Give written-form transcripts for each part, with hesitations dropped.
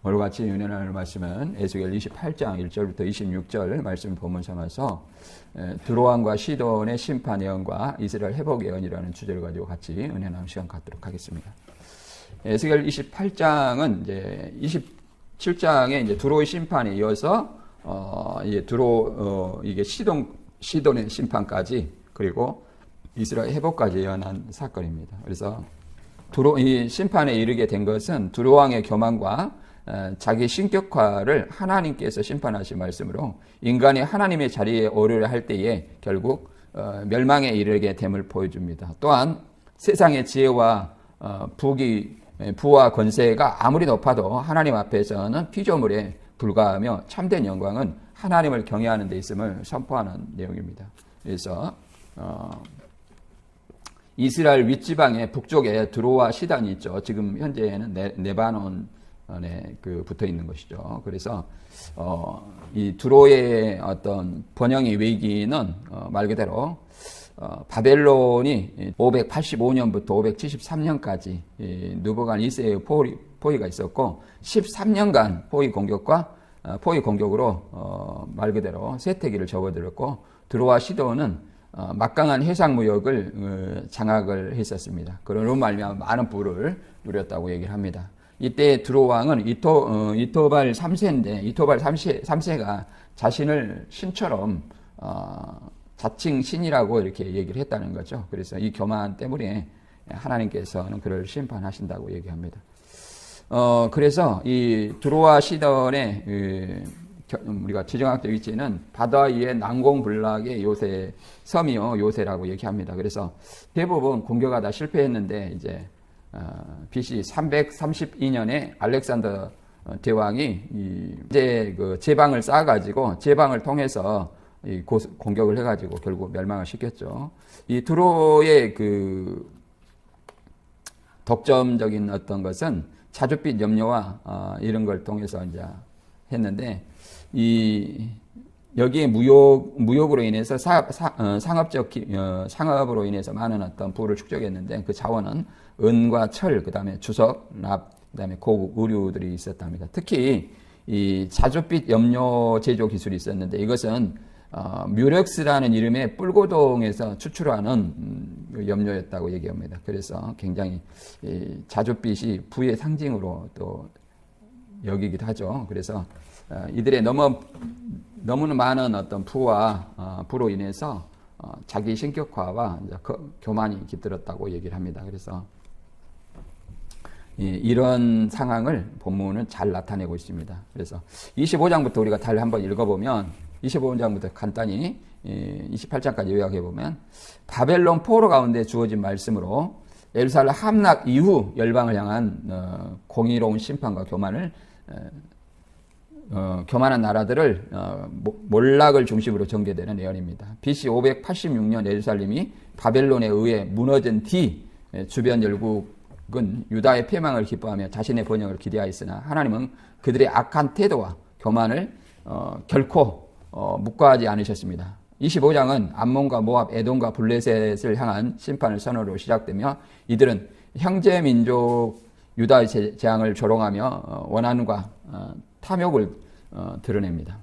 오늘 같이 은혜 나눌 말씀은 에스겔 28장 1절부터 26절 말씀을 본문 삼아서 두로왕과 시돈의 심판 예언과 이스라엘 회복 예언이라는 주제를 가지고 같이 은혜 나누는 시간 갖도록 하겠습니다. 에스겔 28장은 이제 27장에 이제 두로의 심판에 이어서 이제 이게 시돈의 심판까지 그리고 이스라엘 회복까지 예언한 사건입니다. 그래서 이 심판에 이르게 된 것은 두로왕의 교만과 자기 신격화를 하나님께서 심판하신 말씀으로 인간이 하나님의 자리에 오르려 할 때에 결국 멸망에 이르게 됨을 보여줍니다. 또한 세상의 지혜와 부와 권세가 아무리 높아도 하나님 앞에서는 피조물에 불과하며 참된 영광은 하나님을 경외하는 데 있음을 선포하는 내용입니다. 그래서 이스라엘 윗지방의 북쪽에 두로와 시단이 있죠. 지금 현재는 네바논에 붙어 있는 것이죠. 그래서 이 두로의 어떤 번영의 위기는 말 그대로 바벨론이 585년부터 573년까지 느부갓 2세의 포위가 있었고 13년간 포위 공격으로 말 그대로 쇠퇴기를 접어들었고 두로와 시돈은 막강한 해상 무역을 장악을 했었습니다. 그런 말미암아 많은 부를 누렸다고 얘기를 합니다. 이때 두로 왕은 이토발 3세인데 이토발 3세가 자신을 신처럼 자칭 신이라고 이렇게 얘기를 했다는 거죠. 그래서 이 교만 때문에 하나님께서는 그를 심판하신다고 얘기합니다. 그래서 이 두로와 시돈의 우리가 지정학적 위치는 바다 위의 난공불락의 섬이요 요새라고 얘기합니다. 그래서 대부분 공격하다 실패했는데 이제 BC 332년에 알렉산더 대왕이 이제 그 제방을 쌓아가지고 제방을 통해서 공격을 해가지고 결국 멸망을 시켰죠. 이 두로의 그 독점적인 어떤 것은 자줏빛 염료와 이런 걸 통해서 이제 했는데 여기에 무역으로 인해서 상업으로 인해서 많은 어떤 부를 축적했는데 그 자원은 은과 철, 그 다음에 주석, 납, 그 다음에 고급 의류들이 있었답니다. 특히 이 자줏빛 염료 제조 기술이 있었는데 이것은 뮤렉스라는 이름의 뿔고동에서 추출하는 염료였다고 얘기합니다. 그래서 굉장히 자줏빛이 부의 상징으로 또 여기기도 하죠. 그래서 이들의 너무나 많은 어떤 부로 인해서 자기 신격화와 교만이 깃들었다고 얘기를 합니다. 그래서 이런 상황을 본문은 잘 나타내고 있습니다. 그래서 25장부터 우리가 잘 한번 읽어보면 25장부터 간단히 28장까지 요약해보면 바벨론 포로 가운데 주어진 말씀으로 예루살렘 함락 이후 열방을 향한 공의로운 심판과 교만한 나라들을 몰락을 중심으로 전개되는 예언입니다. BC 586년 예루살렘이 바벨론에 의해 무너진 뒤 주변 열국은 유다의 패망을 기뻐하며 자신의 번영을 기대하였으나 하나님은 그들의 악한 태도와 교만을 결코 묵과하지 않으셨습니다. 25장은 암몬과 모압, 에돔과 블레셋을 향한 심판을 선언으로 시작되며 이들은 형제 민족 유다의 재앙을 조롱하며 원한과 탐욕을 드러냅니다.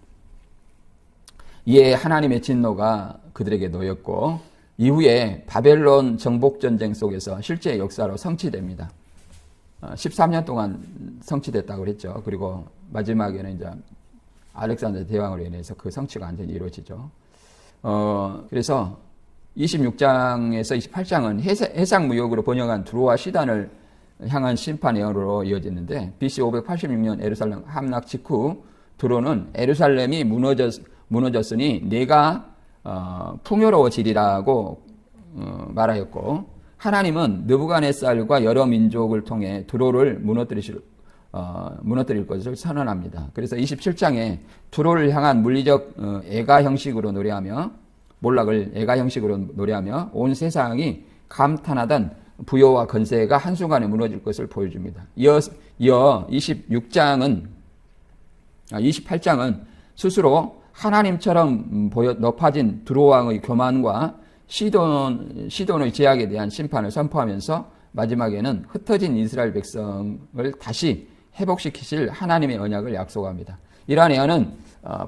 이에 하나님의 진노가 그들에게 놓였고 이후에 바벨론 정복전쟁 속에서 실제 역사로 성취됩니다. 13년 동안 성취됐다고 그랬죠. 그리고 마지막에는 이제 알렉산더 대왕으로 인해서 그 성취가 완전히 이루어지죠. 그래서 26장에서 28장은 해상 무역으로 번영한 두로와 시단을 향한 심판 예언으로 이어지는데 BC 586년 예루살렘 함락 직후 두로는 예루살렘이 무너졌으니 내가 풍요로워지리라고 말하였고 하나님은 느부갓네살과 여러 민족을 통해 두로를 무너뜨릴 것을 선언합니다. 그래서 27장에 두로를 향한 물리적 애가 형식으로 노래하며 몰락을 애가 형식으로 노래하며 온 세상이 감탄하던 부여와 건세가 한순간에 무너질 것을 보여줍니다. 이어 28장은 스스로 하나님처럼 높아진 두로왕의 교만과 시돈의 제약에 대한 심판을 선포하면서 마지막에는 흩어진 이스라엘 백성을 다시 회복시키실 하나님의 언약을 약속합니다. 이러한 예언은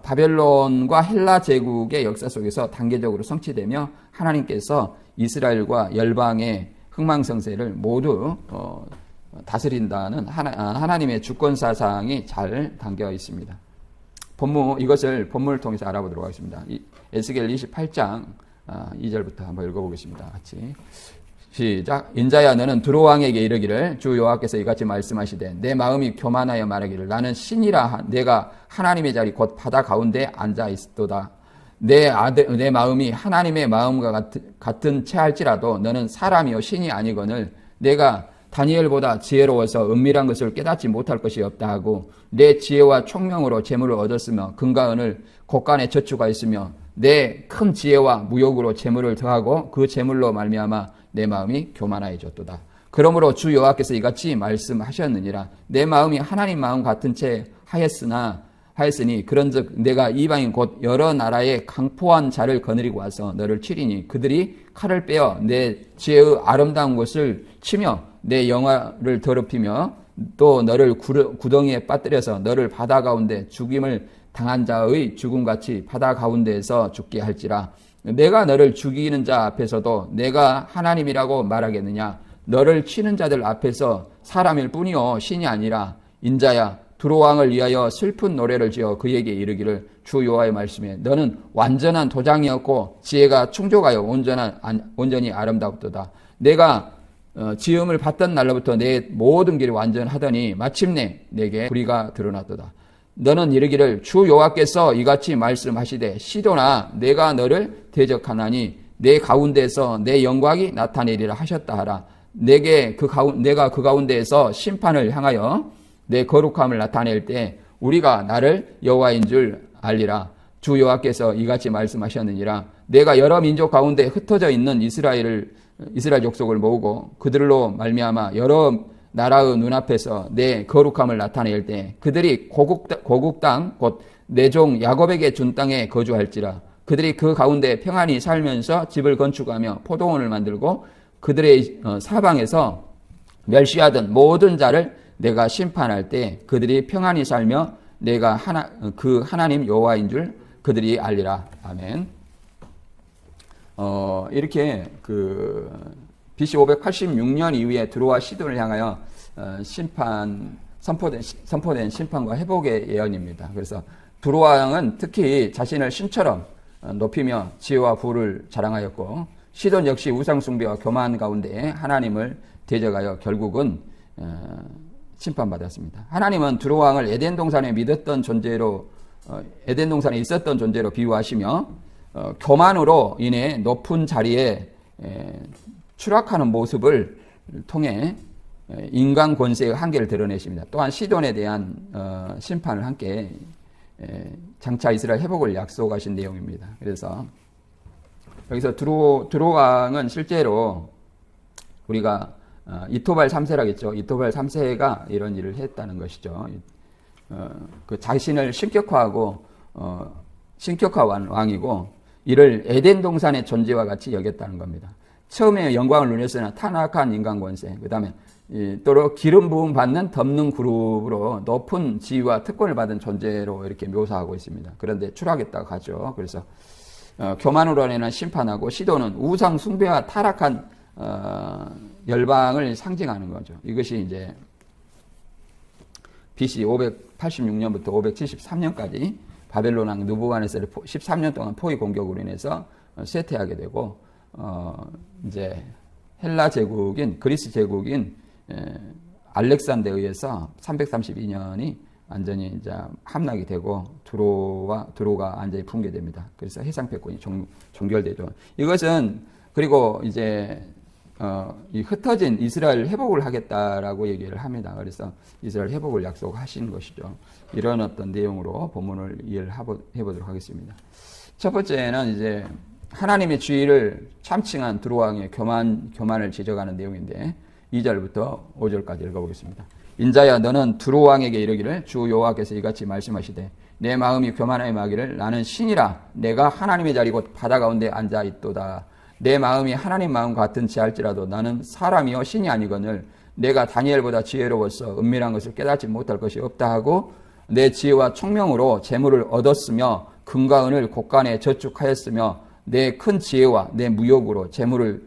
바벨론과 헬라 제국의 역사 속에서 단계적으로 성취되며 하나님께서 이스라엘과 열방의 흥망성쇠를 모두 다스린다는 하나님의 주권 사상이 잘 담겨 있습니다. 이것을 본문을 통해서 알아보도록 하겠습니다. 에스겔 28장 2절부터 한번 읽어보겠습니다. 같이 시작. 인자야 너는 두로 왕에게 이르기를 주 여호와께서 이같이 말씀하시되 내 마음이 교만하여 말하기를 나는 신이라 내가 하나님의 자리 곧 바다 가운데 앉아 있도다. 내 마음이 하나님의 마음과 같은 채할지라도 너는 사람이요 신이 아니거늘 내가 다니엘보다 지혜로워서 은밀한 것을 깨닫지 못할 것이 없다 하고 내 지혜와 총명으로 재물을 얻었으며 금과 은을 곳간에 저축하 있으며 내 큰 지혜와 무욕으로 재물을 더하고 그 재물로 말미암아 내 마음이 교만하여졌도다. 그러므로 주 여호와께서 이같이 말씀하셨느니라. 내 마음이 하나님 마음 같은 채 하였으니 그런즉 내가 이방인 곧 여러 나라의 강포한 자를 거느리고 와서 너를 치리니 그들이 칼을 빼어 내 지혜의 아름다운 것을 치며 내 영화를 더럽히며 또 너를 구덩이에 빠뜨려서 너를 바다 가운데 죽임을 당한 자의 죽음같이 바다 가운데에서 죽게 할지라. 내가 너를 죽이는 자 앞에서도 내가 하나님이라고 말하겠느냐. 너를 치는 자들 앞에서 사람일 뿐이요 신이 아니라. 인자야 두로 왕을 위하여 슬픈 노래를 지어 그에게 이르기를 주 여호와의 말씀에 너는 완전한 도장이었고 지혜가 충족하여 온전히 아름답도다. 내가 지음을 받던 날로부터 내 모든 길이 완전하더니 마침내 내게 불의가 드러났도다. 너는 이르기를 주 여호와께서 이같이 말씀하시되 시도나 내가 너를 대적하나니 내 가운데에서 내 영광이 나타내리라 하셨다 하라. 내가 그 가운데에서 심판을 향하여 내 거룩함을 나타낼 때 우리가 나를 여호와인 줄 알리라. 주 여호와께서 이같이 말씀하셨느니라. 내가 여러 민족 가운데 흩어져 있는 이스라엘 족속을 모으고 그들로 말미암아 여러 나라의 눈앞에서 내 거룩함을 나타낼 때 그들이 고국 땅 곧 내 종 야곱에게 준 땅에 거주할지라. 그들이 그 가운데 평안히 살면서 집을 건축하며 포도원을 만들고 그들의 사방에서 멸시하던 모든 자를 내가 심판할 때 그들이 평안히 살며 내가 그 하나님 여호와인 줄 그들이 알리라. 아멘. 이렇게 BC 586년 이후에 두로와 시돈을 향하여 선포된 심판과 회복의 예언입니다. 그래서 두로 왕은 특히 자신을 신처럼 높이며 지혜와 부를 자랑하였고 시돈 역시 우상 숭배와 교만 가운데 하나님을 대적하여 결국은 심판받았습니다. 하나님은 두로 왕을 에덴 동산에 있었던 존재로 비유하시며 교만으로 인해 높은 자리에 추락하는 모습을 통해 인간 권세의 한계를 드러내십니다. 또한 시돈에 대한 심판을 함께 장차 이스라엘 회복을 약속하신 내용입니다. 그래서 여기서 두로 왕은 실제로 우리가 이토발 3세라겠죠. 이토발 3세가 이런 일을 했다는 것이죠. 그 자신을 신격화한 왕이고 이를 에덴 동산의 존재와 같이 여겼다는 겁니다. 처음에 영광을 누렸으나 타락한 인간 권세, 그 다음에 또 기름 부음 받는 덮는 그룹으로 높은 지위와 특권을 받은 존재로 이렇게 묘사하고 있습니다. 그런데 추락했다고 하죠. 그래서 교만으로 인한 심판하고 시도는 우상 숭배와 타락한 열방을 상징하는 거죠. 이것이 이제 BC 586년부터 573년까지 바벨론 왕 느부갓네살의 13년 동안 포위 공격으로 인해서 쇠퇴하게 되고 이제 헬라 제국인 그리스 제국인 알렉산더에 의해서 332년이 완전히 이제 함락이 되고 두로가 완전히 붕괴됩니다. 그래서 해상 패권이 종결되죠. 이것은 그리고 이제 이 흩어진 이스라엘 회복을 하겠다라고 얘기를 합니다. 그래서 이스라엘 회복을 약속하신 것이죠. 이런 어떤 내용으로 본문을 이해를 해보도록 하겠습니다. 첫 번째는 이제 하나님의 주의를 참칭한 두로 왕의 교만을 지적하는 내용인데 2절부터 5절까지 읽어보겠습니다. 인자야 너는 두로 왕에게 이르기를 주 여호와께서 이같이 말씀하시되 내 마음이 교만하여 말하기를 나는 신이라 내가 하나님의 자리 곧 바다 가운데 앉아 있도다. 내 마음이 하나님 마음 같은 지할지라도 나는 사람이요 신이 아니거늘 내가 다니엘보다 지혜로워서 은밀한 것을 깨닫지 못할 것이 없다 하고 내 지혜와 총명으로 재물을 얻었으며 금과 은을 곳간에 저축하였으며 내 큰 지혜와 내 무역으로 재물을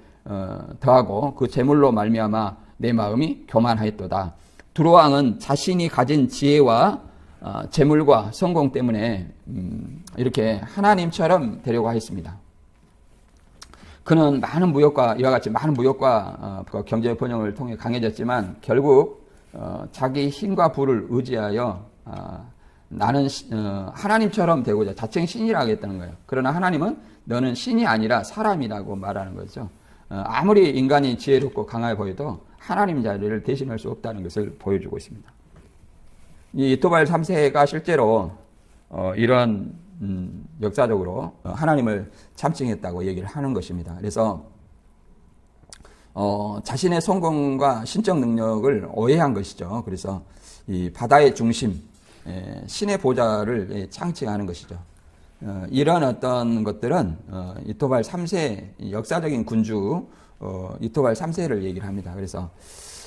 더하고 그 재물로 말미암아 내 마음이 교만하였도다. 두로 왕은 자신이 가진 지혜와 재물과 성공 때문에 이렇게 하나님처럼 되려고 했습니다. 그는 많은 무역과 이와 같이 많은 무역과 경제 번영을 통해 강해졌지만 결국 자기 힘과 부를 의지하여 나는 하나님처럼 되고자 자칭 신이라 하겠다는 거예요. 그러나 하나님은 너는 신이 아니라 사람이라고 말하는 거죠. 아무리 인간이 지혜롭고 강해 보여도 하나님 자리를 대신할 수 없다는 것을 보여주고 있습니다. 이 이토발 3세가 실제로 이런 역사적으로 하나님을 참칭했다고 얘기를 하는 것입니다. 그래서 자신의 성공과 신적 능력을 오해한 것이죠. 그래서 이 바다의 중심, 신의 보좌를 창칭하는 것이죠. 이런 어떤 것들은 이토발 3세 역사적인 군주 이토발 3세를 얘기를 합니다. 그래서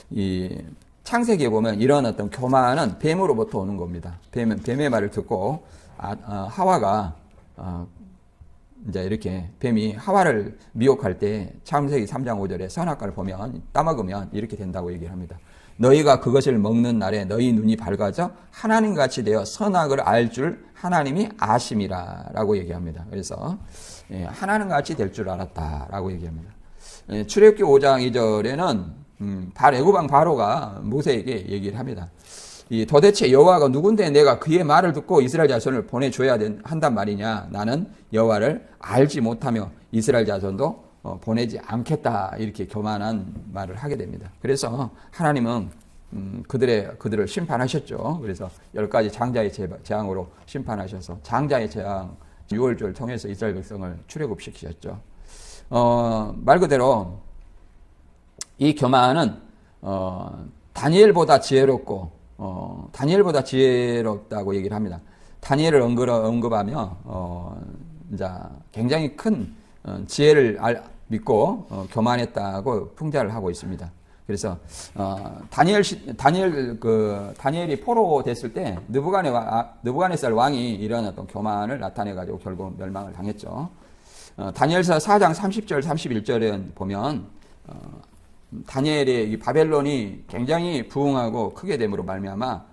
이 창세기에 보면 이런 어떤 교만은 뱀으로부터 오는 겁니다. 뱀의 말을 듣고 하와가 이제 이렇게 뱀이 하와를 미혹할 때 창세기 3장 5절에 선악과를 보면 따먹으면 이렇게 된다고 얘기를 합니다. 너희가 그것을 먹는 날에 너희 눈이 밝아져 하나님같이 되어 선악을 알 줄 하나님이 아심이라 라고 얘기합니다. 그래서 하나님같이 될 줄 알았다 라고 얘기합니다. 출애굽기 5장 2절에는 애굽왕 바로가 모세에게 얘기를 합니다. 도대체 여호와가 누군데 내가 그의 말을 듣고 이스라엘 자손을 보내줘야 한단 말이냐. 나는 여호와를 알지 못하며 이스라엘 자손도 보내지 않겠다. 이렇게 교만한 말을 하게 됩니다. 그래서 하나님은 그들을 심판하셨죠. 그래서 10가지 장자의 재앙으로 심판하셔서 장자의 재앙 6월절을 통해서 이스라엘 백성을 출애굽시키셨죠. 말 그대로 이 교만은 다니엘보다 지혜롭다고 얘기를 합니다. 다니엘을 언급하며 이제 굉장히 큰 지혜를 믿고 교만했다고 풍자를 하고 있습니다. 그래서 다니엘이 포로 됐을 때 느부갓네살 왕이 이런 어떤 교만을 나타내 가지고 결국 멸망을 당했죠. 다니엘서 4장 30절 31절에 보면 다니엘의 이 바벨론이 굉장히 부흥하고 크게 됨으로 말미암아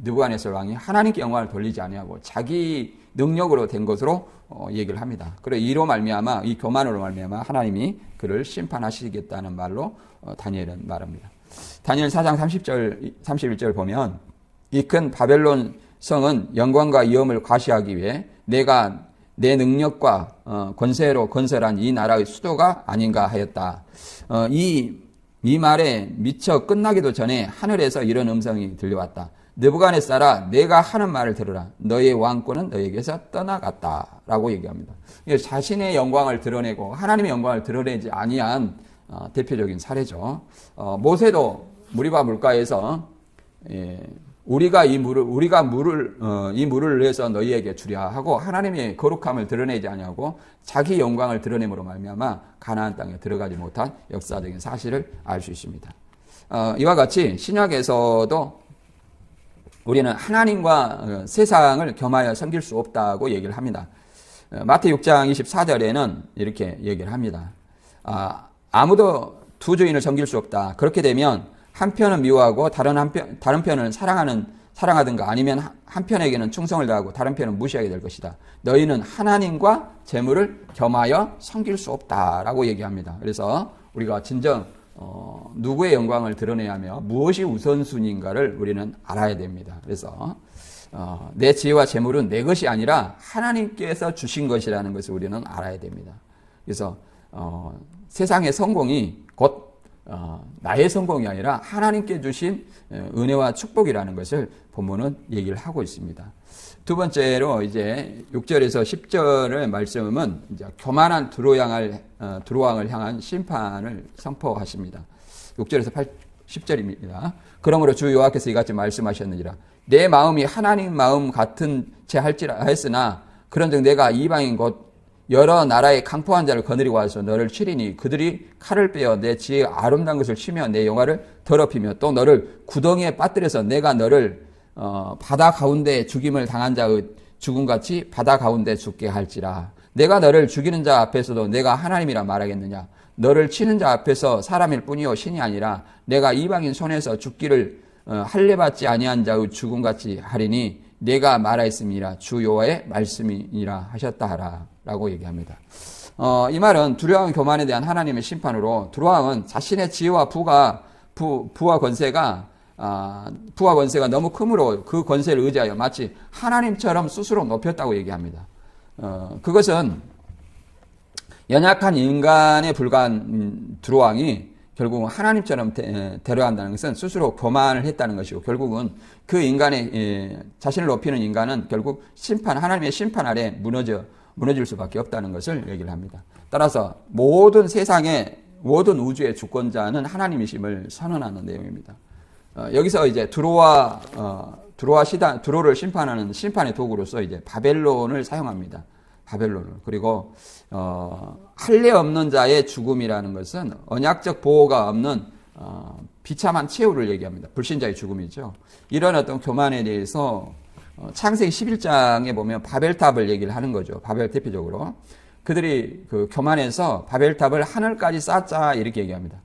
느부갓네살 왕이 하나님께 영광을 돌리지 아니하고 자기 능력으로 된 것으로 얘기를 합니다. 그리고 이로 말미암아 이 교만으로 말미암아 하나님이 그를 심판하시겠다는 말로 다니엘은 말합니다. 다니엘 4장 30절 31절 보면 이 큰 바벨론 성은 영광과 위엄을 과시하기 위해 내가 내 능력과 권세로 건설한 이 나라의 수도가 아닌가 하였다. 이 말에 미처 끝나기도 전에 하늘에서 이런 음성이 들려왔다. 느부갓네살아 내가 하는 말을 들으라. 너의 왕권은 너에게서 떠나갔다. 라고 얘기합니다. 자신의 영광을 드러내고 하나님의 영광을 드러내지 아니한 대표적인 사례죠. 모세도 무리바 물가에서 우리가 이 물을 위해서 너희에게 주랴 하고 하나님의 거룩함을 드러내지 아니하고 자기 영광을 드러냄으로 말미암아 가나안 땅에 들어가지 못한 역사적인 사실을 알 수 있습니다. 이와 같이 신약에서도 우리는 하나님과 세상을 겸하여 섬길 수 없다고 얘기를 합니다. 마태 6장 24절에는 이렇게 얘기를 합니다. 아무도 두 주인을 섬길 수 없다. 그렇게 되면 한 편은 미워하고 다른 편은 사랑하든가 아니면 한 편에게는 충성을 다하고 다른 편은 무시하게 될 것이다. 너희는 하나님과 재물을 겸하여 섬길 수 없다라고 얘기합니다. 그래서 우리가 진정 누구의 영광을 드러내야 하며 무엇이 우선순위인가를 우리는 알아야 됩니다. 그래서 내 지혜와 재물은 내 것이 아니라 하나님께서 주신 것이라는 것을 우리는 알아야 됩니다. 그래서 세상의 성공이 곧 나의 성공이 아니라 하나님께 주신 은혜와 축복이라는 것을 본문은 얘기를 하고 있습니다. 두 번째로 이제 6절에서 10절의 말씀은 이제 교만한 두로왕을 향한 심판을 선포하십니다. 6절에서 10절입니다. 그러므로 주 여호와께서 이같이 말씀하셨느니라. 내 마음이 하나님 마음 같은 채 하였으나 그런즉 내가 이방인 곧 여러 나라의 강포한 자를 거느리고 와서 너를 치리니 그들이 칼을 빼어 내 지혜의 아름다운 것을 치며 내 영화를 더럽히며 또 너를 구덩이에 빠뜨려서 내가 너를 바다 가운데 죽임을 당한 자의 죽음같이 바다 가운데 죽게 할지라. 내가 너를 죽이는 자 앞에서도 내가 하나님이라 말하겠느냐. 너를 치는 자 앞에서 사람일 뿐이요 신이 아니라 내가 이방인 손에서 죽기를 할례받지 아니한 자의 죽음같이 하리니 내가 말하였음이라 주 여호와의 말씀이니라 하셨다 하라 라고 얘기합니다. 이 말은 두려움 교만에 대한 하나님의 심판으로 두로왕은 자신의 지혜와 부와 권세가 너무 크므로 그 권세를 의지하여 마치 하나님처럼 스스로 높였다고 얘기합니다. 그것은 연약한 인간에 불과한 두로왕이 결국 하나님처럼 데려간다는 것은 스스로 교만을 했다는 것이고 결국은 그 인간의 자신을 높이는 인간은 결국 하나님의 심판 아래 무너질 수밖에 없다는 것을 얘기를 합니다. 따라서 모든 우주의 주권자는 하나님이심을 선언하는 내용입니다. 여기서 이제 두로를 심판하는 심판의 도구로서 이제 바벨론을 사용합니다. 바벨론을. 그리고 할례 없는 자의 죽음이라는 것은 언약적 보호가 없는 비참한 최후를 얘기합니다. 불신자의 죽음이죠. 이런 어떤 교만에 대해서 창세기 11장에 보면 바벨탑을 얘기를 하는 거죠. 바벨 대표적으로. 그들이 그 교만해서 바벨탑을 하늘까지 쌓자 이렇게 얘기합니다.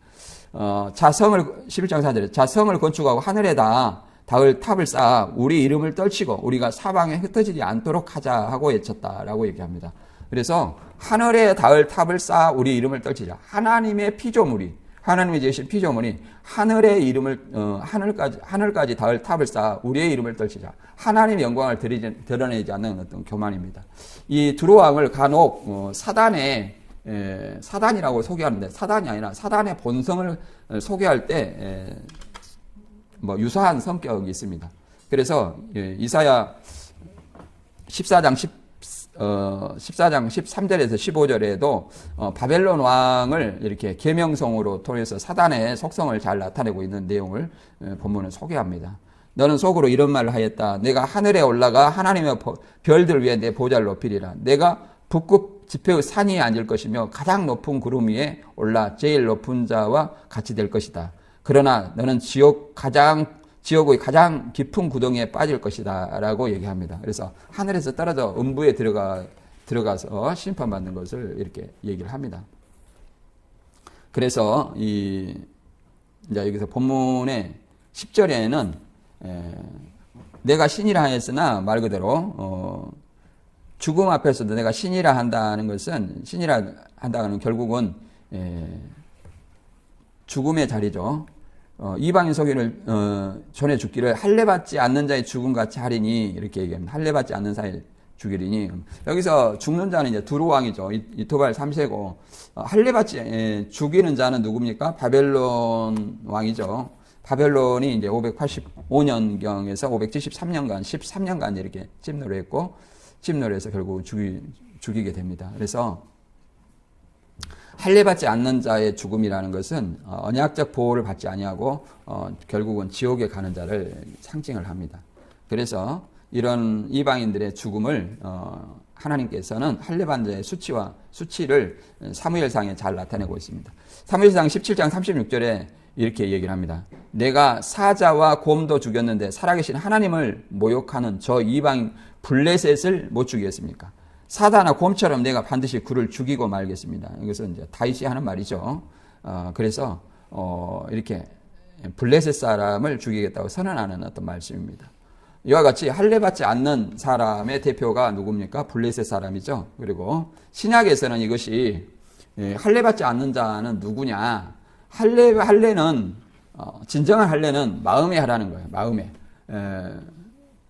11장 4절에 자성을 건축하고 하늘에다 닿을 탑을 쌓아 우리 이름을 떨치고 우리가 사방에 흩어지지 않도록 하자 하고 외쳤다라고 얘기합니다. 그래서 하늘에 닿을 탑을 쌓아 우리 이름을 떨치자. 하나님의 피조물이 하나님이 지으신 피조물이 하늘의 이름을 하늘까지 닿을 탑을 쌓아 우리의 이름을 떨치자. 하나님의 영광을 드러내지 않는 어떤 교만입니다. 이 두로왕을 간혹 사단이라고 소개하는데 사단이 아니라 사단의 본성을 소개할 때 유사한 성격이 있습니다. 그래서 이사야 14장 13절에서 15절에도 바벨론 왕을 이렇게 계명성으로 통해서 사단의 속성을 잘 나타내고 있는 내용을 본문은 소개합니다. 너는 속으로 이런 말을 하였다. 내가 하늘에 올라가 하나님의 별들 위에 내 보좌를 높이리라. 내가 북극 지폐의 산 위에 앉을 것이며 가장 높은 구름 위에 올라 제일 높은 자와 같이 될 것이다. 그러나 너는 지옥의 가장 깊은 구덩이에 빠질 것이다 라고 얘기합니다. 그래서 하늘에서 떨어져 음부에 들어가서 심판받는 것을 이렇게 얘기를 합니다. 그래서 이제 여기서 본문의 10절에는 내가 신이라 하였으나 말 그대로 죽음 앞에서도 내가 신이라 한다는 것은 신이라 한다는 결국은 죽음의 자리죠. 이방인 소견을 전해 죽기를 할례받지 않는 자의 죽음같이 하리니 이렇게 얘기합니다. 할례받지 않는 자의 죽이리니 여기서 죽는 자는 이제 두로왕이죠. 이토발 3세고 할례받지 죽이는 자는 누굽니까? 바벨론 왕이죠. 바벨론이 이제 585년경에서 573년간 13년간 이렇게 침노를 했고 침노를 해서 결국 죽이게 됩니다. 그래서 할례받지 않는 자의 죽음이라는 것은 언약적 보호를 받지 아니하고 결국은 지옥에 가는 자를 상징을 합니다. 그래서 이런 이방인들의 죽음을 하나님께서는 할례받는 자의 수치를 사무엘상에 잘 나타내고 있습니다. 사무엘상 17장 36절에 이렇게 얘기를 합니다. 내가 사자와 곰도 죽였는데 살아계신 하나님을 모욕하는 저 이방인 블레셋을 못 죽이겠습니까? 사자나 곰처럼 내가 반드시 그를 죽이고 말겠습니다. 이것은 이제 다윗이 하는 말이죠. 그래서 이렇게 블레셋 사람을 죽이겠다고 선언하는 어떤 말씀입니다. 이와 같이 할례받지 않는 사람의 대표가 누굽니까? 블레셋 사람이죠. 그리고 신약에서는 이것이 할례받지 않는 자는 누구냐? 할례는 진정한 할례는 마음에 하라는 거예요. 마음에.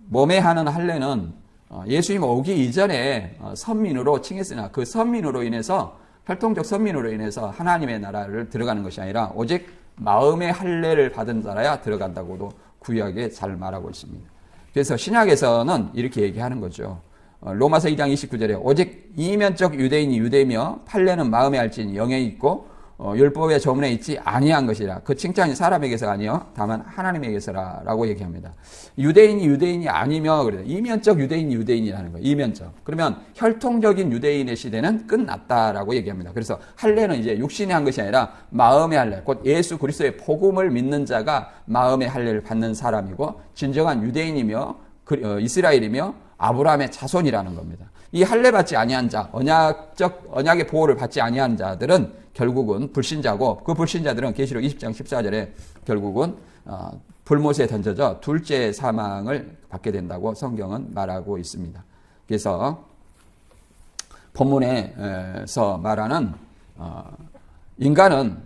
몸에 하는 할례는 예수님 오기 이전에 선민으로 칭했으나 그 선민으로 인해서 활동적 선민으로 인해서 하나님의 나라를 들어가는 것이 아니라 오직 마음의 할례를 받은 자라야 들어간다고도 구약에 잘 말하고 있습니다. 그래서 신약에서는 이렇게 얘기하는 거죠. 로마서 2장 29절에 오직 이면적 유대인이 유대이며 할례는 마음에 할지니 영에 있고 율법의 조문에 있지 아니한 것이라. 그 칭찬이 사람에게서가 아니요 다만 하나님에게서라라고 얘기합니다. 유대인이 아니며 그래요. 이면적 유대인이라는 거예요. 이면적. 그러면 혈통적인 유대인의 시대는 끝났다라고 얘기합니다. 그래서 할례는 이제 육신이 한 것이 아니라 마음의 할례, 곧 예수 그리스도의 복음을 믿는 자가 마음의 할례를 받는 사람이고 진정한 유대인이며 이스라엘이며 아브라함의 자손이라는 겁니다. 이 할례 받지 아니한 자, 언약의 보호를 받지 아니한 자들은 결국은 불신자고, 그 불신자들은 계시록 20장 14절에 결국은 불못에 던져져 둘째 사망을 받게 된다고 성경은 말하고 있습니다. 그래서 본문에서 말하는 인간은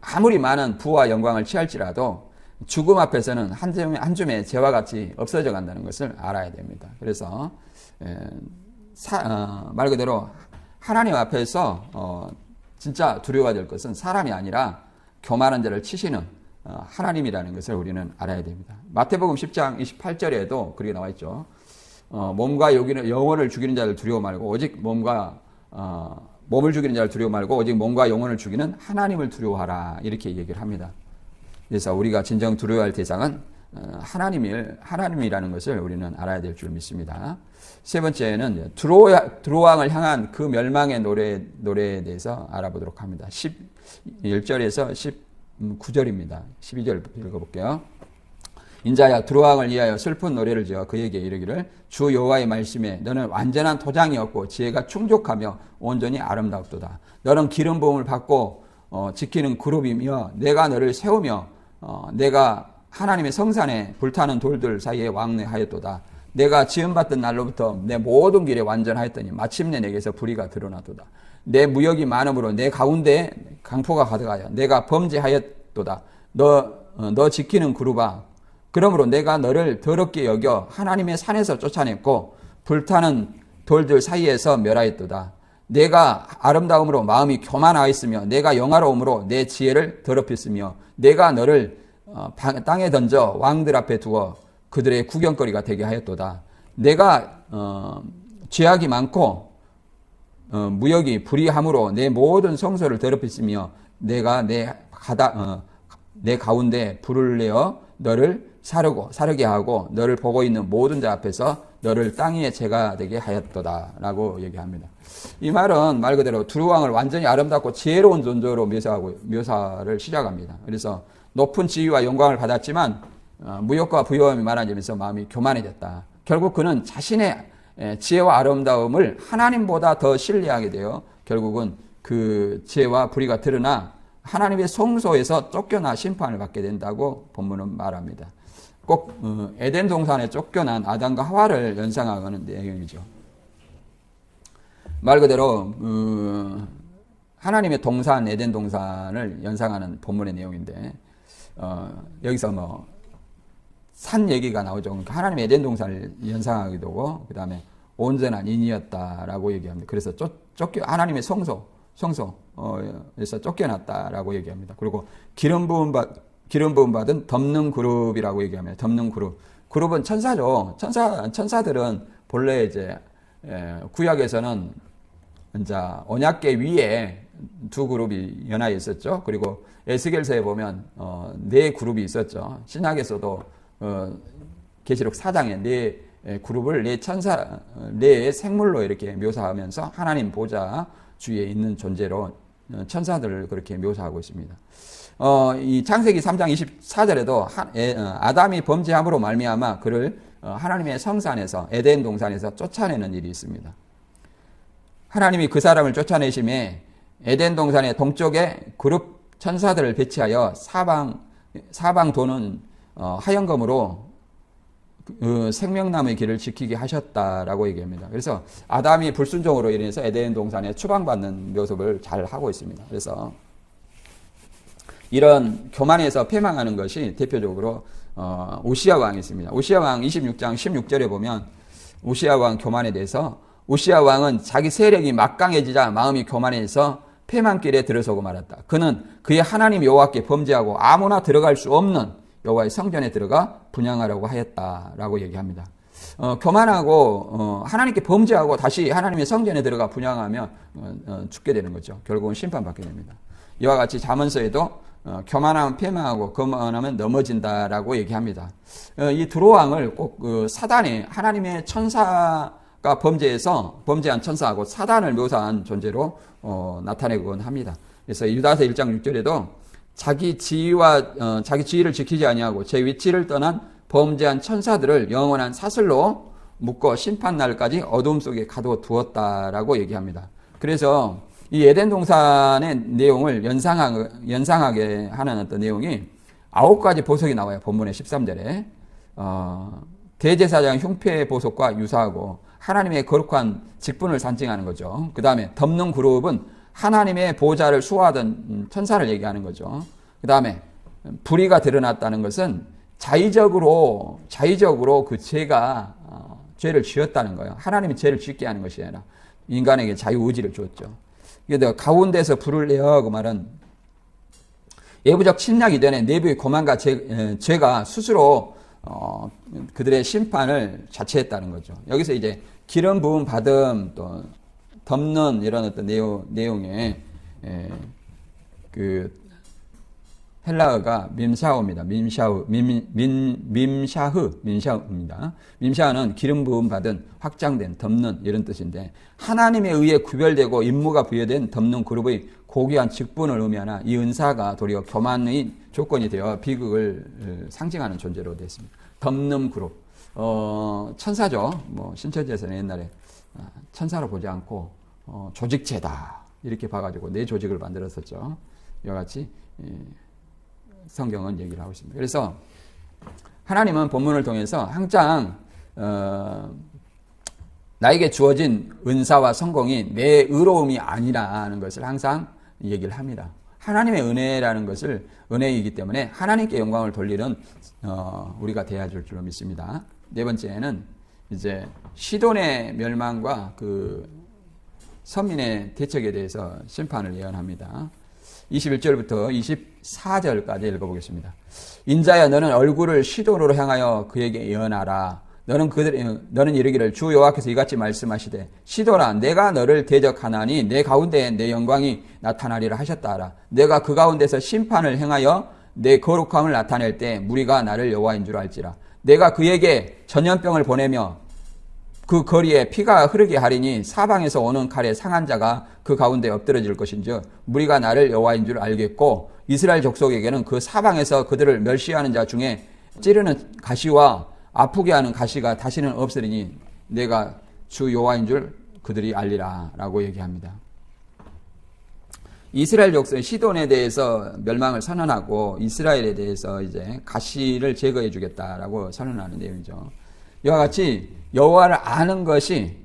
아무리 많은 부와 영광을 취할지라도 죽음 앞에서는 한 줌의 재와 같이 없어져 간다는 것을 알아야 됩니다. 그래서 말 그대로 하나님 앞에서 진짜 두려워야 될 것은 사람이 아니라 교만한 자를 치시는 하나님이라는 것을 우리는 알아야 됩니다. 마태복음 10장 28절에도 그렇게 나와 있죠. 몸과 영혼을 죽이는 자를 두려워 말고 오직 몸을 죽이는 자를 두려워 말고 오직 몸과 영혼을 죽이는 하나님을 두려워하라, 이렇게 얘기를 합니다. 그래서 우리가 진정 두려워할 대상은 하나님이라는 것을 우리는 알아야 될 줄 믿습니다. 세 번째는 두로왕을 향한 그 멸망의 노래에 대해서 알아보도록 합니다. 11절에서 19절입니다. 12절 읽어볼게요. 인자야 두로왕을 위하여 슬픈 노래를 지어 그에게 이르기를 주 여호와의 말씀에 너는 완전한 토장이었고 지혜가 충족하며 온전히 아름답도다. 너는 기름 부음을 받고 지키는 그룹이며 내가 너를 세우며 내가 하나님의 성산에 불타는 돌들 사이에 왕래하였도다. 내가 지음받던 날로부터 내 모든 길에 완전하였더니 마침내 내게서 불의가 드러나도다. 내 무역이 많음으로 내 가운데에 강포가 가득하여 내가 범죄하였도다. 너 지키는 그룹아, 그러므로 내가 너를 더럽게 여겨 하나님의 산에서 쫓아냈고 불타는 돌들 사이에서 멸하였도다. 내가 아름다움으로 마음이 교만하였으며 내가 영화로움으로 내 지혜를 더럽혔으며 내가 너를 땅에 던져 왕들 앞에 두어 그들의 구경거리가 되게 하였도다. 내가 죄악이 많고 무역이 불의함으로 내 모든 성소를 더럽혔으며 내가 내 가운데 불을 내어 너를 사르게 하고 너를 보고 있는 모든 자 앞에서 너를 땅 위에 재가 되게 하였도다 라고 얘기합니다. 이 말은 말 그대로 두루왕을 완전히 아름답고 지혜로운 존재로 묘사를 시작합니다. 그래서 높은 지위와 영광을 받았지만 무역과 부유함이 많아지면서 마음이 교만해졌다. 결국 그는 자신의 지혜와 아름다움을 하나님보다 더 신뢰하게 되어 결국은 그 지혜와 불의가 드러나 하나님의 성소에서 쫓겨나 심판을 받게 된다고 본문은 말합니다. 꼭 에덴 동산에 쫓겨난 아담과 하와를 연상하는 내용이죠. 말 그대로 하나님의 동산, 에덴 동산을 연상하는 본문의 내용인데 여기서 산 얘기가 나오죠. 그러니까 하나님의 에덴 동산을 연상하기도 하고 그 다음에 온전한 인이었다라고 얘기합니다. 그래서 하나님의 성소에서 쫓겨났다라고 얘기합니다. 그리고 기름 부음 받은 덮는 그룹이라고 얘기합니다. 덮는 그룹. 그룹은 천사죠. 천사들은 본래 이제 구약에서는 이제 언약궤 위에 두 그룹이 연하여 있었죠. 그리고 에스겔서에 보면 네 그룹이 있었죠. 신약에서도 계시록 4장에 네 그룹을 네 생물로 이렇게 묘사하면서 하나님 보좌 주위에 있는 존재로 천사들을 그렇게 묘사하고 있습니다. 이 창세기 3장 24절에도 아담이 범죄함으로 말미암아 그를 하나님의 성산에서 에덴 동산에서 쫓아내는 일이 있습니다. 하나님이 그 사람을 쫓아내심에 에덴 동산의 동쪽에 그룹 천사들을 배치하여 사방 도는 하영검으로 생명나무의 길을 지키게 하셨다라고 얘기합니다. 그래서 아담이 불순종으로 인해서 에덴 동산에 추방받는 모습을 잘 하고 있습니다. 그래서 이런 교만에서 패망하는 것이 대표적으로 우시야 왕이 있습니다. 우시야 왕 26장 16절에 보면 우시야 왕 교만에 대해서 우시야 왕은 자기 세력이 막강해지자 마음이 교만해서 패망길에 들어서고 말았다. 그는 그의 하나님 여호와께 범죄하고 아무나 들어갈 수 없는 여호와의 성전에 들어가 분향하려고 하였다라고 얘기합니다. 교만하고 하나님께 범죄하고 다시 하나님의 성전에 들어가 분향하면 죽게 되는 거죠. 결국은 심판받게 됩니다. 이와 같이 잠언서에도 교만하면 패망하고 거만하면 넘어진다라고 얘기합니다. 이 두로왕을 꼭 사단이 하나님의 천사가 범죄한 천사하고 사단을 묘사한 존재로 나타내곤 합니다. 그래서 유다서 1장 6절에도 자기 지위를 지키지 아니하고 제 위치를 떠난 범죄한 천사들을 영원한 사슬로 묶어 심판날까지 어둠 속에 가둬두었다라고 얘기합니다. 그래서 이 에덴 동산의 내용을 연상하게 하는 어떤 내용이 9가지 보석이 나와요. 본문의 13절에. 대제사장 흉패의 보석과 유사하고 하나님의 거룩한 직분을 상징하는 거죠. 그 다음에 덮는 그룹은 하나님의 보좌를 수호하던 천사를 얘기하는 거죠. 그 다음에 불의가 드러났다는 것은 자의적으로 그 죄를 지었다는 거예요. 하나님이 죄를 짓게 하는 것이 아니라 인간에게 자유의지를 주었죠. 그래서 가운데서 불을 내어하고 말은 외부적 침략 이전에 내부의 고만과 죄가 스스로 그들의 심판을 자체했다는 거죠. 여기서 이제 기름 부음 받음 또 덮는 이런 어떤 내용에 그 헬라어가 밈샤우입니다. 밈샤흐입니다. 밈샤흐는 기름 부음 받은 확장된 덮는 이런 뜻인데 하나님에 의해 구별되고 임무가 부여된 덮는 그룹의 고귀한 직분을 의미하나 이 은사가 도리어 교만의 조건이 되어 비극을 상징하는 존재로 되어 있습니다. 덮는 그룹. 천사죠. 신천지에서는 옛날에 천사로 보지 않고 조직체다 이렇게 봐가지고 내 조직을 만들었었죠. 이와 같이 성경은 얘기를 하고 있습니다. 그래서 하나님은 본문을 통해서 항상 나에게 주어진 은사와 성공이 내 의로움이 아니라는 것을 항상 얘기를 합니다. 하나님의 은혜라는 것을 은혜이기 때문에 하나님께 영광을 돌리는 우리가 되어야 줄 줄로 믿습니다. 네 번째는 이제 시돈의 멸망과 그 선민의 대책에 대해서 심판을 예언합니다. 21절부터 24절까지 읽어보겠습니다. 인자야 너는 얼굴을 시돈으로 향하여 그에게 예언하라. 너는 이르기를 주 여호와께서 이같이 말씀하시되 시돈아 내가 너를 대적하나니 내 가운데에 내 영광이 나타나리라 하셨다 하라. 내가 그 가운데서 심판을 행하여 내 거룩함을 나타낼 때 무리가 나를 여호와인 줄 알지라. 내가 그에게 전염병을 보내며 그 거리에 피가 흐르게 하리니 사방에서 오는 칼에 상한 자가 그 가운데 엎드러질 것인즉 무리가 나를 여호와인 줄 알겠고 이스라엘 족속에게는 그 사방에서 그들을 멸시하는 자 중에 찌르는 가시와 아프게 하는 가시가 다시는 없으리니 내가 주 여호와인 줄 그들이 알리라 라고 얘기합니다. 이스라엘 족속의 시돈에 대해서 멸망을 선언하고 이스라엘에 대해서 이제 가시를 제거해 주겠다라고 선언하는 내용이죠. 이와 같이 여호와를 아는 것이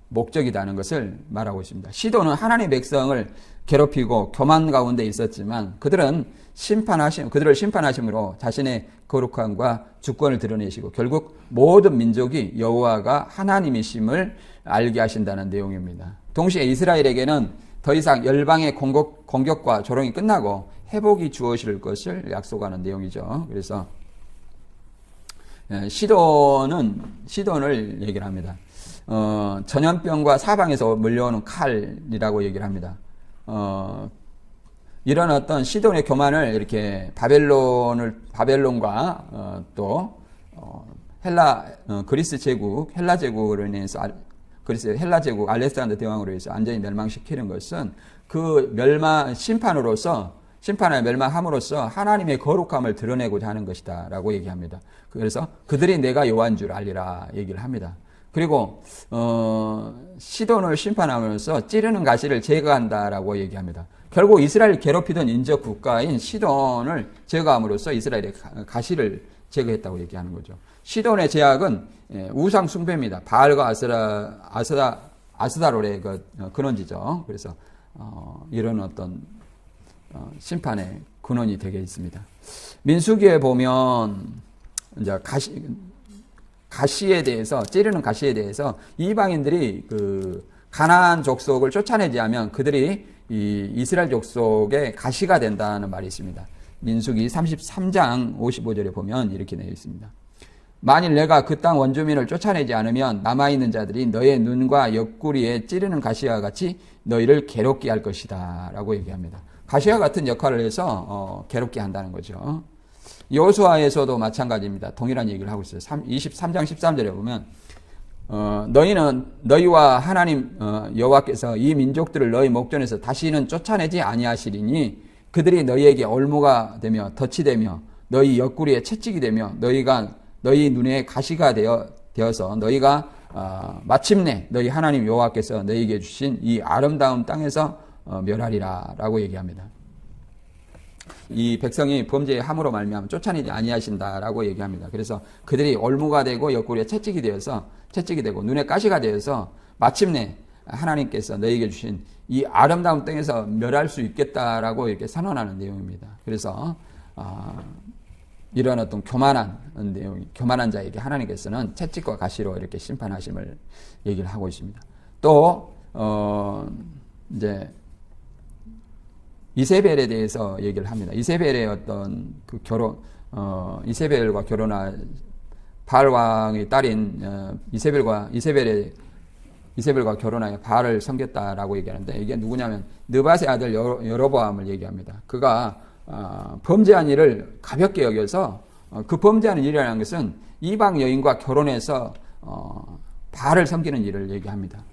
목적이라는 것을 말하고 있습니다. 시돈은 하나님의 백성을 괴롭히고 교만 가운데 있었지만 그들을 심판하심으로 자신의 거룩함과 주권을 드러내시고 결국 모든 민족이 여호와가 하나님이심을 알게 하신다는 내용입니다. 동시에 이스라엘에게는 더 이상 열방의 공격과 조롱이 끝나고 회복이 주어질 것을 약속하는 내용이죠. 그래서 시돈을 얘기를 합니다. 전염병과 사방에서 몰려오는 칼이라고 얘기를 합니다. 이런 어떤 시돈의 교만을 이렇게 바벨론과 또 그리스 제국, 헬라 제국으로 인해서 헬라 제국 알렉산더 대왕으로 해서 완전히 멸망시키는 것은 그 심판을 멸망함으로써 하나님의 거룩함을 드러내고자 하는 것이다 라고 얘기합니다. 그래서 그들이 내가 여호와인 줄 알리라 얘기를 합니다. 그리고 시돈을 심판하면서 찌르는 가시를 제거한다라고 얘기합니다. 결국 이스라엘 괴롭히던 인접 국가인 시돈을 제거함으로써 이스라엘의 가시를 제거했다고 얘기하는 거죠. 시돈의 제약은 우상 숭배입니다. 바알과 아스다롤의 근원지죠. 그래서 이런 어떤 심판의 근원이 되게 있습니다. 민수기에 보면 이제 가시에 대해서 찌르는 가시에 대해서 이방인들이 그 가나안 족속을 쫓아내지 않으면 그들이 이 이스라엘 족속의 가시가 된다는 말이 있습니다. 민수기 33장 55절에 보면 이렇게 되어 있습니다. 만일 내가 그 땅 원주민을 쫓아내지 않으면 남아있는 자들이 너의 눈과 옆구리에 찌르는 가시와 같이 너희를 괴롭게 할 것이다 라고 얘기합니다. 가시와 같은 역할을 해서 괴롭게 한다는 거죠. 여호수아에서도 마찬가지입니다. 동일한 얘기를 하고 있어요. 23장 13절에 보면 너희는 너희와 하나님 여호와께서 이 민족들을 너희 목전에서 다시는 쫓아내지 아니하시리니 그들이 너희에게 올무가 되며 덫이 되며 너희 옆구리에 채찍이 되며 너희 눈에 가시가 되어서 너희가 마침내 너희 하나님 여호와께서 너희에게 주신 이 아름다운 땅에서 멸하리라 라고 얘기합니다. 이 백성이 범죄의 함으로 말미암아 쫓아내지 아니하신다라고 얘기합니다. 그래서 그들이 올무가 되고 옆구리에 채찍이 되고 눈에 가시가 되어서 마침내 하나님께서 너희에게 주신 이 아름다운 땅에서 멸할 수 있겠다라고 이렇게 선언하는 내용입니다. 그래서 이런 어떤 교만한 자에게 하나님께서는 채찍과 가시로 이렇게 심판하심을 얘기를 하고 있습니다. 또 이제 이세벨에 대해서 얘기를 합니다. 이세벨의 어떤 그 이세벨과 결혼한 바알 왕의 딸인 이세벨과 결혼하여 바알을 섬겼다라고 얘기하는데 이게 누구냐면 느밧의 아들 여로보암을 얘기합니다. 그가 범죄한 일을 가볍게 여겨서 그 범죄하는 일이라는 것은 이방 여인과 결혼해서 바알을 섬기는 일을 얘기합니다.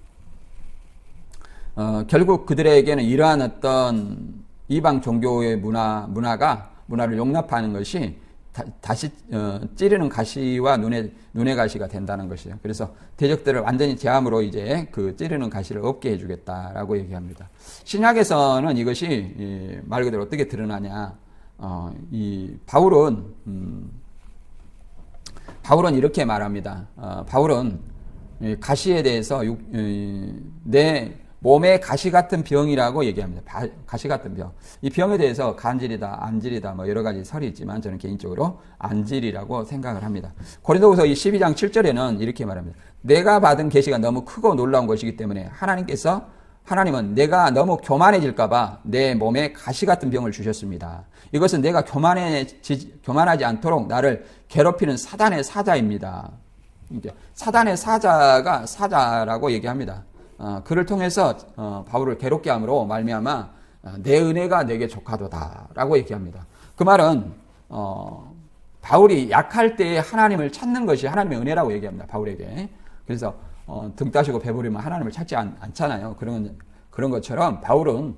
결국 그들에게는 이러한 어떤 이방 종교의 문화를 용납하는 것이 다시 찌르는 가시와 눈의 가시가 된다는 것이에요. 그래서 대적들을 완전히 제함으로 이제 그 찌르는 가시를 없게 해주겠다라고 얘기합니다. 신약에서는 이것이 말 그대로 어떻게 드러나냐? 이 바울은 이렇게 말합니다. 바울은 가시에 대해서 내 몸에 가시 같은 병이라고 얘기합니다. 가시 같은 병. 이 병에 대해서 간질이다, 안질이다, 뭐 여러 가지 설이 있지만 저는 개인적으로 안질이라고 생각을 합니다. 고린도후서 12장 7절에는 이렇게 말합니다. 내가 받은 계시가 너무 크고 놀라운 것이기 때문에 하나님은 내가 너무 교만해질까봐 내 몸에 가시 같은 병을 주셨습니다. 이것은 내가 교만하지 않도록 나를 괴롭히는 사단의 사자입니다. 사단의 사자라고 얘기합니다. 그를 통해서 바울을 괴롭게 함으로 말미암아 내 은혜가 내게 족하도다라고 얘기합니다. 그 말은 바울이 약할 때에 하나님을 찾는 것이 하나님의 은혜라고 얘기합니다. 바울에게. 그래서 등 따시고 배부르면 하나님을 찾지 않잖아요. 그런 것처럼 바울은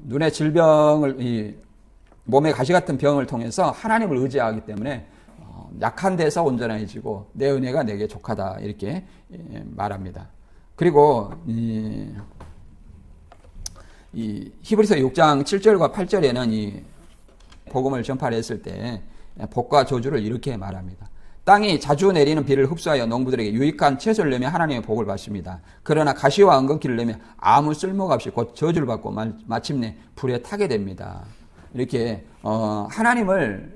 눈의 질병을 몸에 가시 같은 병을 통해서 하나님을 의지하기 때문에 약한 데서 온전해지고 내 은혜가 내게 족하다 이렇게 말합니다. 그리고 이 히브리서 6장 7절과 8절에는 이 복음을 전파를 했을 때 복과 저주를 이렇게 말합니다. 땅이 자주 내리는 비를 흡수하여 농부들에게 유익한 채소를 내며 하나님의 복을 받습니다. 그러나 가시와 엉겅퀴를 내며 아무 쓸모가 없이 곧 저주를 받고 마침내 불에 타게 됩니다. 이렇게 하나님의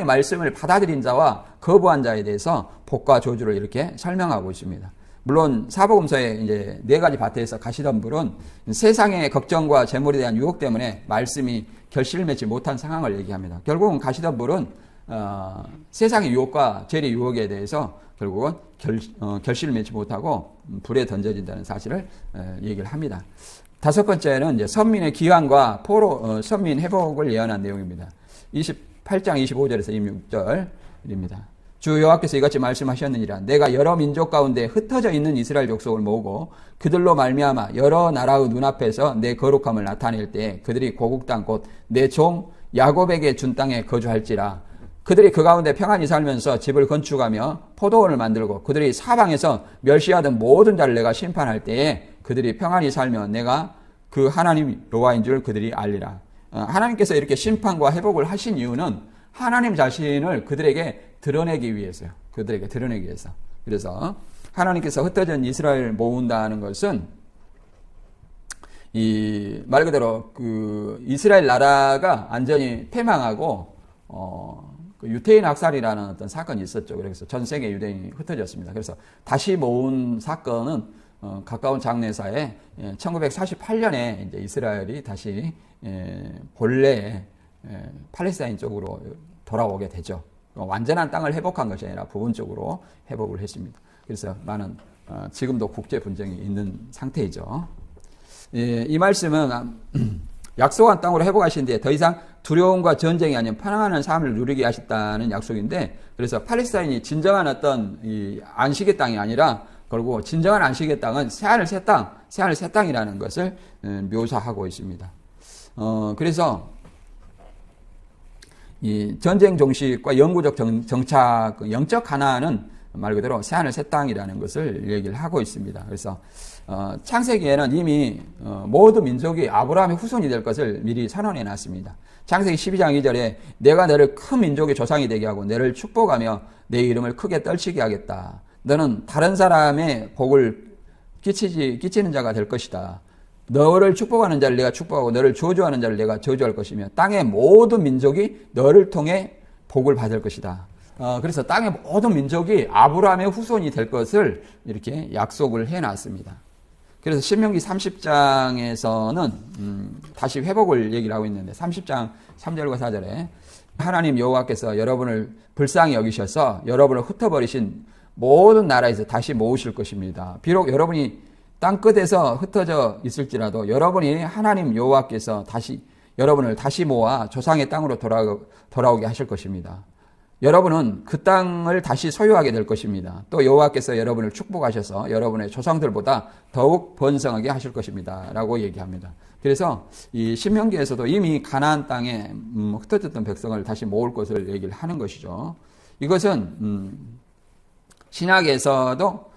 말씀을 받아들인 자와 거부한 자에 대해서 복과 저주를 이렇게 설명하고 있습니다. 물론 사복음서에 이제 4가지 밭에서 가시던 불은 세상의 걱정과 재물에 대한 유혹 때문에 말씀이 결실을 맺지 못한 상황을 얘기합니다. 결국은 가시던 불은 세상의 유혹과 죄의 유혹에 대해서 결국은 결실을 맺지 못하고 불에 던져진다는 사실을 얘기를 합니다. 5번째는 이제 선민의 기환과 선민 회복을 예언한 내용입니다. 28장 25절에서 26절입니다. 주 여호와께서 이같이 말씀하셨느니라. 내가 여러 민족 가운데 흩어져 있는 이스라엘 족속을 모으고 그들로 말미암아 여러 나라의 눈앞에서 내 거룩함을 나타낼 때 그들이 고국 땅 곧 내 종 야곱에게 준 땅에 거주할지라. 그들이 그 가운데 평안히 살면서 집을 건축하며 포도원을 만들고 그들이 사방에서 멸시하던 모든 자를 내가 심판할 때에 그들이 평안히 살면 내가 그 하나님 여호와인 줄 그들이 알리라. 하나님께서 이렇게 심판과 회복을 하신 이유는 하나님 자신을 그들에게 드러내기 위해서요. 그들에게 드러내기 위해서. 그래서 하나님께서 흩어진 이스라엘을 모은다는 것은 이 말 그대로 그 이스라엘 나라가 완전히 패망하고 그 유태인 학살이라는 어떤 사건이 있었죠. 그래서 전 세계 유대인이 흩어졌습니다. 그래서 다시 모은 사건은 가까운 장래사에 1948년에 이제 이스라엘이 다시 본래 팔레스타인 쪽으로 돌아오게 되죠. 완전한 땅을 회복한 것이 아니라 부분적으로 회복을 했습니다. 그래서 많은 지금도 국제 분쟁이 있는 상태이죠. 예, 이 말씀은 약속한 땅으로 회복하신 뒤에 더 이상 두려움과 전쟁이 아닌 편안한 삶을 누리게 하셨다는 약속인데, 그래서 팔레스타인이 진정한 어떤 이 안식의 땅이 아니라, 그리고 진정한 안식의 땅은 새하늘 새 땅, 새하늘 새 땅이라는 것을 묘사하고 있습니다. 그래서 이 전쟁 종식과 영구적 정착, 영적 가나안은 말 그대로 새하늘 새 땅이라는 것을 얘기를 하고 있습니다. 그래서 창세기에는 이미 모든 민족이 아브라함의 후손이 될 것을 미리 선언해 놨습니다. 창세기 12장 2절에 내가 너를 큰 민족의 조상이 되게 하고 너를 축복하며 내 이름을 크게 떨치게 하겠다. 너는 다른 사람의 복을 끼치는 자가 될 것이다. 너를 축복하는 자를 내가 축복하고 너를 저주하는 자를 내가 저주할 것이며 땅의 모든 민족이 너를 통해 복을 받을 것이다. 그래서 땅의 모든 민족이 아브라함의 후손이 될 것을 이렇게 약속을 해놨습니다. 그래서 신명기 30장에서는 다시 회복을 얘기를 하고 있는데 30장 3절과 4절에 하나님 여호와께서 여러분을 불쌍히 여기셔서 여러분을 흩어버리신 모든 나라에서 다시 모으실 것입니다. 비록 여러분이 땅끝에서 흩어져 있을지라도 여러분이 하나님 여호와께서 여러분을 다시 모아 조상의 땅으로 돌아오게 하실 것입니다. 여러분은 그 땅을 다시 소유하게 될 것입니다. 또 여호와께서 여러분을 축복하셔서 여러분의 조상들보다 더욱 번성하게 하실 것입니다. 라고 얘기합니다. 그래서 이 신명기에서도 이미 가나안 땅에 흩어졌던 백성을 다시 모을 것을 얘기를 하는 것이죠. 이것은 신약에서도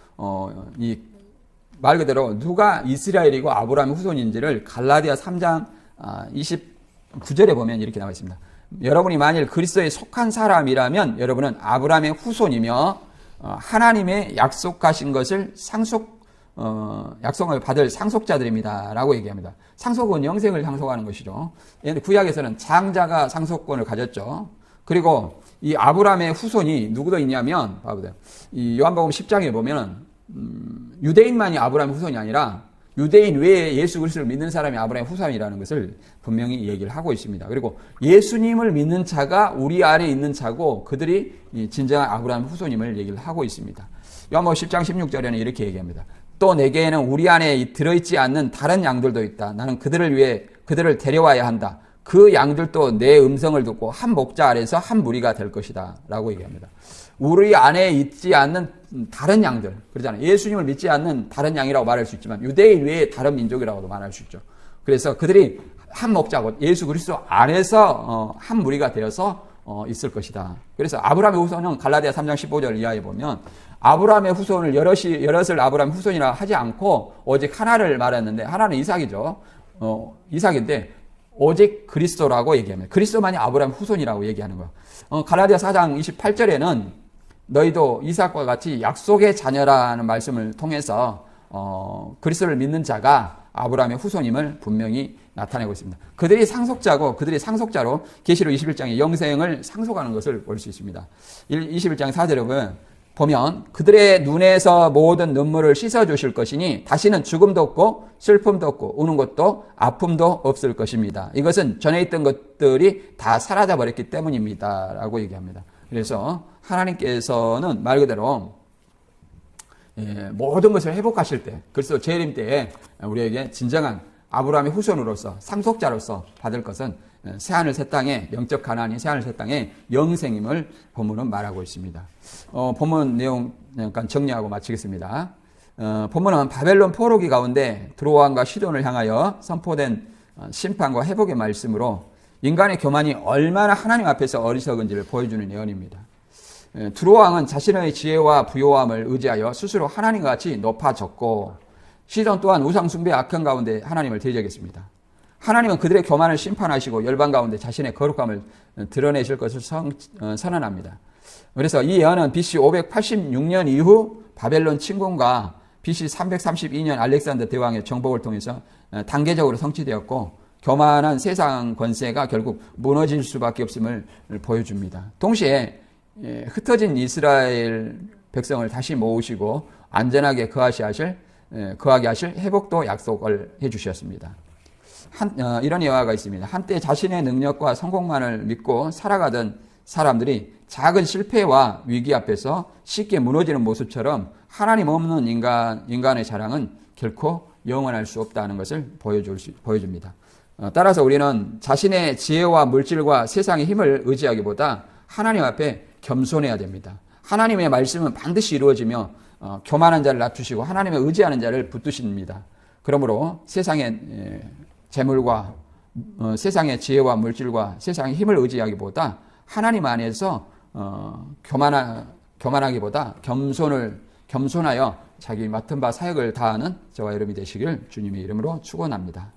이 말 그대로 누가 이스라엘이고 아브라함의 후손인지를 갈라디아 3장 29절에 보면 이렇게 나와 있습니다. 여러분이 만일 그리스도에 속한 사람이라면 여러분은 아브라함의 후손이며 하나님의 약속하신 것을 약속을 받을 상속자들입니다. 라고 얘기합니다. 상속은 영생을 상속하는 것이죠. 구약에서는 장자가 상속권을 가졌죠. 그리고 이 아브라함의 후손이 누구도 있냐면, 봐보세요. 이 요한복음 10장에 보면 유대인만이 아브라함의 후손이 아니라 유대인 외에 예수 그리스도를 믿는 사람이 아브라함의 후손이라는 것을 분명히 얘기를 하고 있습니다. 그리고 예수님을 믿는 자가 우리 안에 있는 자고 그들이 진정한 아브라함의 후손임을 얘기를 하고 있습니다. 요한복음 10장 16절에는 이렇게 얘기합니다. 또 내게에는 우리 안에 들어있지 않는 다른 양들도 있다. 나는 그들을 위해 그들을 데려와야 한다. 그 양들도 내 음성을 듣고 한 목자 아래서 한 무리가 될 것이다. 라고 얘기합니다. 우리 안에 있지 않는 다른 양들, 그러잖아요. 예수님을 믿지 않는 다른 양이라고 말할 수 있지만 유대인 외에 다른 민족이라고도 말할 수 있죠. 그래서 그들이 한 목자고 예수 그리스도 안에서 한 무리가 되어서 있을 것이다. 그래서 아브라함의 후손은 갈라디아 3장 15절 이하에 보면 아브라함의 후손을 여럿을 아브라함의 후손이라 하지 않고 오직 하나를 말했는데 하나는 이삭이죠. 이삭인데 오직 그리스도라고 얘기합니다. 그리스도만이 아브라함의 후손이라고 얘기하는 거예요. 갈라디아 4장 28절에는 너희도 이삭과 같이 약속의 자녀라는 말씀을 통해서 그리스도를 믿는 자가 아브라함의 후손임을 분명히 나타내고 있습니다. 그들이 상속자고 그들이 상속자로 계시록 21장의 영생을 상속하는 것을 볼 수 있습니다. 21장 4절에 보면 그들의 눈에서 모든 눈물을 씻어주실 것이니 다시는 죽음도 없고 슬픔도 없고 우는 것도 아픔도 없을 것입니다. 이것은 전에 있던 것들이 다 사라져 버렸기 때문입니다. 라고 얘기합니다. 그래서 하나님께서는 말 그대로 모든 것을 회복하실 때, 그리스도 재림 때에 우리에게 진정한 아브라함의 후손으로서 상속자로서 받을 것은 새하늘 새 땅의 영적 가나안인 새하늘 새 땅의 영생임을 본문은 말하고 있습니다. 본문 내용 잠깐 정리하고 마치겠습니다. 본문은 바벨론 포로기 가운데 두로왕과 시돈을 향하여 선포된 심판과 회복의 말씀으로 인간의 교만이 얼마나 하나님 앞에서 어리석은지를 보여주는 예언입니다. 두로왕은 자신의 지혜와 부요함을 의지하여 스스로 하나님과 같이 높아졌고 시돈 또한 우상 숭배 악행 가운데 하나님을 대적했습니다. 하나님은 그들의 교만을 심판하시고 열방 가운데 자신의 거룩함을 드러내실 것을 선언합니다. 그래서 이 예언은 BC 586년 이후 바벨론 침공과 BC 332년 알렉산더 대왕의 정복을 통해서 단계적으로 성취되었고 교만한 세상 권세가 결국 무너질 수밖에 없음을 보여줍니다. 동시에 흩어진 이스라엘 백성을 다시 모으시고 안전하게 거하게 하실 회복도 약속을 해주셨습니다. 이런 예화가 있습니다. 한때 자신의 능력과 성공만을 믿고 살아가던 사람들이 작은 실패와 위기 앞에서 쉽게 무너지는 모습처럼 하나님 없는 인간의 자랑은 결코 영원할 수 없다는 것을 보여줍니다. 따라서 우리는 자신의 지혜와 물질과 세상의 힘을 의지하기보다 하나님 앞에 겸손해야 됩니다. 하나님의 말씀은 반드시 이루어지며 교만한 자를 낮추시고 하나님의 의지하는 자를 붙드십니다. 그러므로 세상의 재물과 세상의 지혜와 물질과 세상의 힘을 의지하기보다 하나님 안에서 교만하기보다 겸손하여 자기 맡은 바 사역을 다하는 저와 여러분이 되시길 주님의 이름으로 축원합니다.